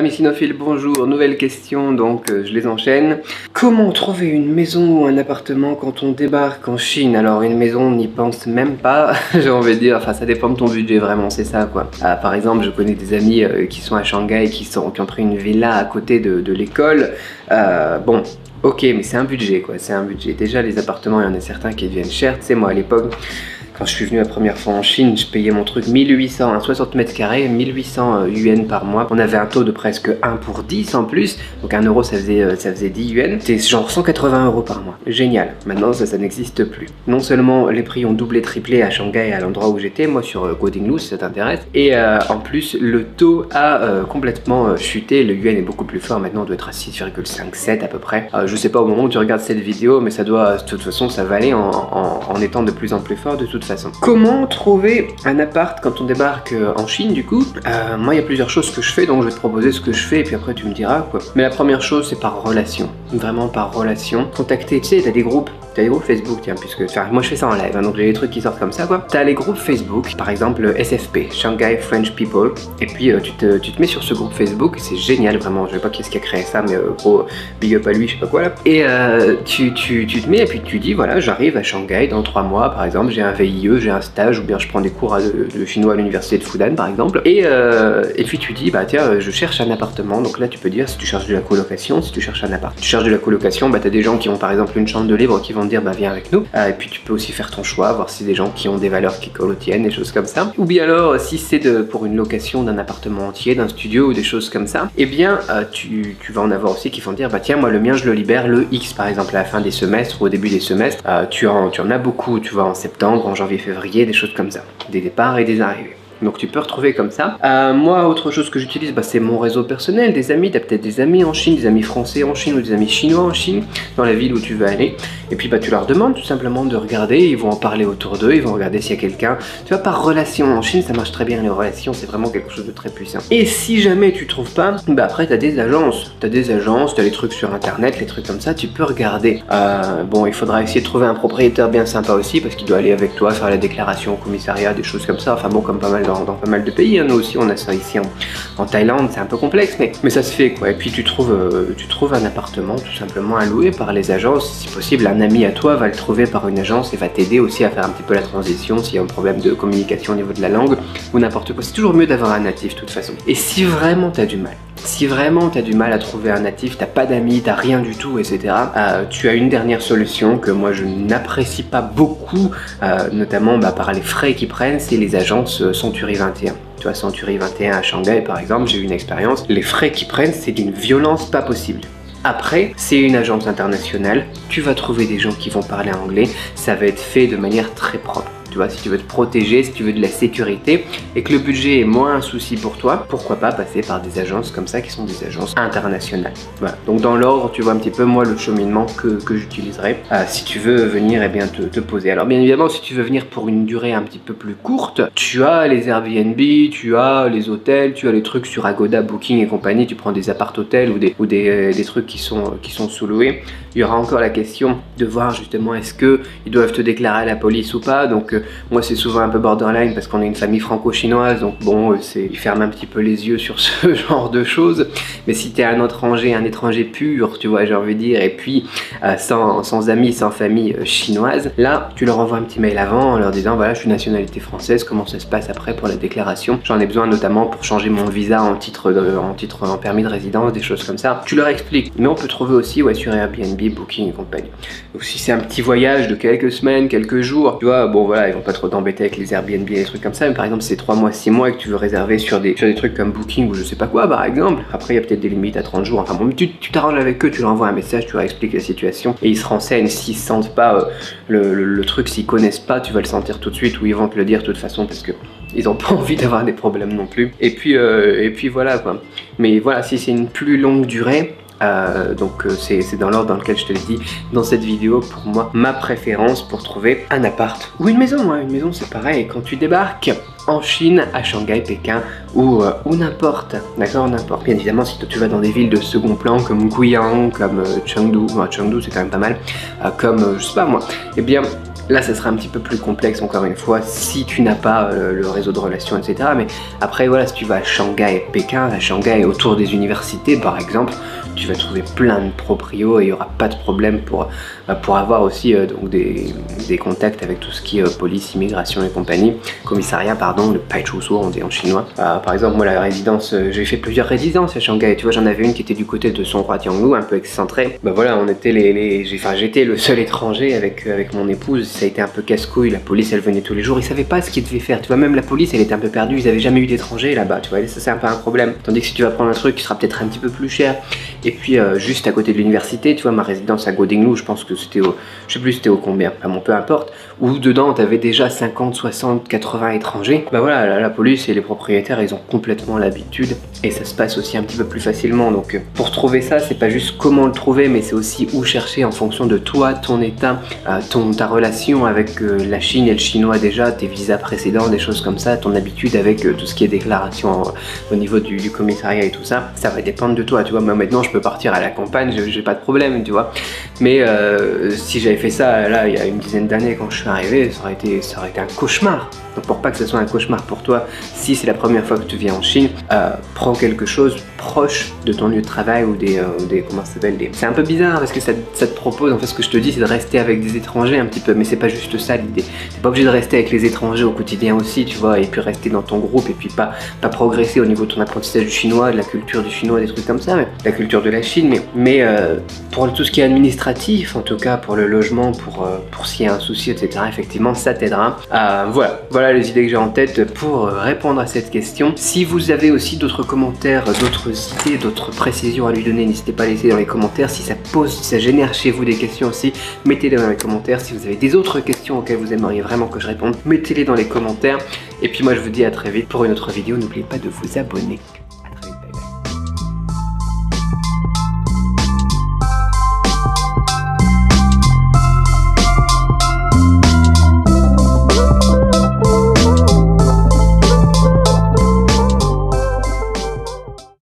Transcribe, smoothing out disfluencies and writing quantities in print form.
Amis cinophiles, bonjour, nouvelle question, donc je les enchaîne. Comment trouver une maison ou un appartement quand on débarque en Chine? Alors une maison, on n'y pense même pas, j'ai envie de dire, enfin ça dépend de ton budget vraiment, c'est ça quoi. Par exemple, je connais des amis qui sont à Shanghai, qui ont pris une villa à côté de l'école. Bon, ok, mais c'est un budget quoi, c'est un budget. Déjà les appartements, il y en a certains qui deviennent chers, tu sais moi à l'époque, quand je suis venu la première fois en Chine, je payais mon truc 1800, un 60 mètres carrés, 1800 yuan par mois. On avait un taux de presque 1 pour 10 en plus, donc 1 euro ça faisait 10 yuan. C'était genre 180 euros par mois. Génial. Maintenant ça n'existe plus. Non seulement les prix ont doublé, triplé à Shanghai, à l'endroit où j'étais, moi sur Guodinglu si ça t'intéresse, et en plus le taux a complètement chuté. Le yuan est beaucoup plus fort, maintenant on doit être à 6,57 à peu près. Je sais pas au moment où tu regardes cette vidéo, mais ça doit, de toute façon ça va aller en étant de plus en plus fort de toute façon. Comment trouver un appart quand on débarque en Chine du coup? Moi il y a plusieurs choses que je fais, donc je vais te proposer ce que je fais et puis après tu me diras quoi. Mais la première chose c'est par relation, vraiment par relation. Contacter, tu sais, t'as des groupes Facebook, tiens, puisque moi je fais ça en live, hein, donc j'ai des trucs qui sortent comme ça quoi. T'as les groupes Facebook, par exemple SFP, Shanghai French People, et puis tu te mets sur ce groupe Facebook, c'est génial vraiment, je sais pas qui est-ce qui a créé ça, mais gros big up à lui, je sais pas quoi là. Et tu te mets et puis tu dis voilà, j'arrive à Shanghai dans 3 mois par exemple, j'ai un VIE, j'ai un stage, ou bien je prends des cours de chinois à l'université de Fudan par exemple, et puis tu dis bah tiens, je cherche un appartement, donc là tu peux dire si tu cherches de la colocation, si tu cherches un appart. Tu cherches de la colocation, bah t'as des gens qui ont par exemple une chambre de libre qui vont dire bah viens avec nous, et puis tu peux aussi faire ton choix, voir si des gens qui ont des valeurs qui collent aux tiennes, des choses comme ça. Ou bien alors si c'est pour une location d'un appartement entier, d'un studio ou des choses comme ça, et bien tu vas en avoir aussi qui vont dire bah tiens moi le mien je le libère le X par exemple à la fin des semestres ou au début des semestres. Tu en as beaucoup, tu vois, en septembre, en janvier, février, des choses comme ça, des départs et des arrivées. Donc tu peux retrouver comme ça. Moi, autre chose que j'utilise, bah, c'est mon réseau personnel, des amis. T'as peut-être des amis en Chine, des amis français en Chine ou des amis chinois en Chine, dans la ville où tu veux aller. Et puis bah, tu leur demandes tout simplement de regarder, ils vont en parler autour d'eux, ils vont regarder s'il y a quelqu'un. Tu vois, par relation, en Chine ça marche très bien les relations, c'est vraiment quelque chose de très puissant. Et si jamais tu trouves pas, bah après t'as des agences. T'as les trucs sur internet, les trucs comme ça, tu peux regarder. Bon, il faudra essayer de trouver un propriétaire bien sympa aussi, parce qu'il doit aller avec toi faire la déclaration au commissariat, des choses comme ça. Enfin bon, comme pas mal dans pas mal de pays, hein. Nous aussi on a ça ici en Thaïlande, c'est un peu complexe, mais ça se fait quoi. Et puis tu trouves un appartement tout simplement à louer par les agences, si possible un ami à toi va le trouver par une agence et va t'aider aussi à faire un petit peu la transition s'il y a un problème de communication au niveau de la langue ou n'importe quoi. C'est toujours mieux d'avoir un natif de toute façon. Et si vraiment t'as du mal, si vraiment t'as du mal à trouver un natif, t'as pas d'amis, t'as rien du tout, etc. Tu as une dernière solution que moi je n'apprécie pas beaucoup, notamment par les frais qu'ils prennent, c'est les agences Century 21. Tu vois, Century 21 à Shanghai par exemple, j'ai eu une expérience, les frais qu'ils prennent c'est d'une violence pas possible. Après, c'est une agence internationale, tu vas trouver des gens qui vont parler anglais, ça va être fait de manière très propre. Tu vois, si tu veux te protéger, si tu veux de la sécurité et que le budget est moins un souci pour toi, pourquoi pas passer par des agences comme ça qui sont des agences internationales. Voilà. Donc dans l'ordre, tu vois un petit peu moi le cheminement que j'utiliserai si tu veux venir et bien te poser. Alors bien évidemment, si tu veux venir pour une durée un petit peu plus courte, tu as les Airbnb, tu as les hôtels, tu as les trucs sur Agoda, Booking et compagnie, tu prends des appart-hôtels ou des trucs qui sont sous-loués. Il y aura encore la question de voir justement est-ce qu'ils doivent te déclarer à la police ou pas. Donc moi c'est souvent un peu borderline parce qu'on est une famille franco-chinoise, donc bon ils ferment un petit peu les yeux sur ce genre de choses. Mais si tu es un étranger pur, tu vois, j'ai envie de dire, et puis sans amis, sans famille chinoise, là tu leur envoies un petit mail avant en leur disant voilà je suis nationalité française, comment ça se passe après pour la déclaration, j'en ai besoin notamment pour changer mon visa en permis de résidence, des choses comme ça. Tu leur expliques. Mais on peut trouver aussi sur Airbnb, Booking et compagnie. Donc si c'est un petit voyage de quelques semaines, quelques jours, tu vois, bon voilà, ils vont pas trop t'embêter avec les Airbnb et les trucs comme ça, mais par exemple c'est 3 mois, 6 mois et que tu veux réserver sur des trucs comme Booking ou je sais pas quoi par exemple, après il y a peut-être des limites à 30 jours, enfin bon, tu t'arranges avec eux, tu leur envoies un message, tu leur expliques la situation et ils se renseignent. S'ils sentent pas le truc, s'ils connaissent pas, tu vas le sentir tout de suite ou ils vont te le dire de toute façon parce que ils ont pas envie d'avoir des problèmes non plus. Et puis voilà quoi. Mais voilà, si c'est une plus longue durée, donc c'est dans l'ordre dans lequel je te l'ai dit dans cette vidéo. Pour moi, ma préférence pour trouver un appart ou une maison, hein. Une maison c'est pareil, quand tu débarques en Chine, à Shanghai, Pékin ou n'importe, d'accord, n'importe. Bien évidemment, si tu vas dans des villes de second plan comme Guiyang, comme Chengdu, Chengdu c'est quand même pas mal, comme je sais pas moi, eh bien Là, ça sera un petit peu plus complexe encore une fois si tu n'as pas le réseau de relations, etc. Mais après, voilà, si tu vas à Shanghai et Pékin, à Shanghai autour des universités par exemple, tu vas trouver plein de proprios et il n'y aura pas de problème pour avoir aussi donc des contacts avec tout ce qui est police, immigration et compagnie, commissariat, pardon, le Paichusu on dit en chinois. Par exemple, moi la résidence, j'ai fait plusieurs résidences à Shanghai, tu vois, j'en avais une qui était du côté de Songhua Tianglu, un peu excentré. Bah voilà, on était j'étais le seul étranger avec mon épouse, ça a été un peu casse-couille, la police elle venait tous les jours, ils savaient pas ce qu'ils devaient faire, tu vois, même la police elle était un peu perdue, ils avaient jamais eu d'étrangers là-bas, tu vois, et ça c'est un peu un problème. Tandis que si tu vas prendre un truc qui sera peut-être un petit peu plus cher, et puis juste à côté de l'université, tu vois, ma résidence à Godinglu, je pense que c'était au, je sais plus c'était au combien, enfin bon, peu importe, où dedans t'avais déjà 50, 60, 80 étrangers, bah voilà, la police et les propriétaires ils ont complètement l'habitude et ça se passe aussi un petit peu plus facilement. Donc pour trouver ça, c'est pas juste comment le trouver, mais c'est aussi où chercher en fonction de toi, ton état, ta relation avec la Chine et le chinois déjà, tes visas précédents, des choses comme ça, ton habitude avec tout ce qui est déclaration au niveau du commissariat et tout ça, ça va dépendre de toi, tu vois. Moi maintenant je peux partir à la campagne, j'ai pas de problème, tu vois. Mais si j'avais fait ça là il y a une dizaine d'années quand je suis arrivé, ça aurait été un cauchemar. Donc pour pas que ce soit un cauchemar pour toi, si c'est la première fois que tu viens en Chine, prends quelque chose proche de ton lieu de travail ou des comment ça s'appelle, c'est un peu bizarre parce que ça te propose, en fait ce que je te dis c'est de rester avec des étrangers un petit peu, mais c'est pas juste ça l'idée. T'es pas obligé de rester avec les étrangers au quotidien aussi, tu vois, et puis rester dans ton groupe et puis pas progresser au niveau de ton apprentissage du chinois, de la culture du chinois, des trucs comme ça, mais la culture de la Chine, mais pour tout ce qui est administratif, en tout cas pour le logement, pour s'il y a un souci, etc., effectivement ça t'aidera. Voilà les idées que j'ai en tête pour répondre à cette question. Si vous avez aussi d'autres commentaires, d'autres idées, d'autres précisions à lui donner, n'hésitez pas à laisser dans les commentaires. Si ça pose, si ça génère chez vous des questions aussi, mettez-les dans les commentaires. Si vous avez des autres questions auxquelles vous aimeriez vraiment que je réponde, mettez-les dans les commentaires. Et puis moi je vous dis à très vite pour une autre vidéo. N'oubliez pas de vous abonner.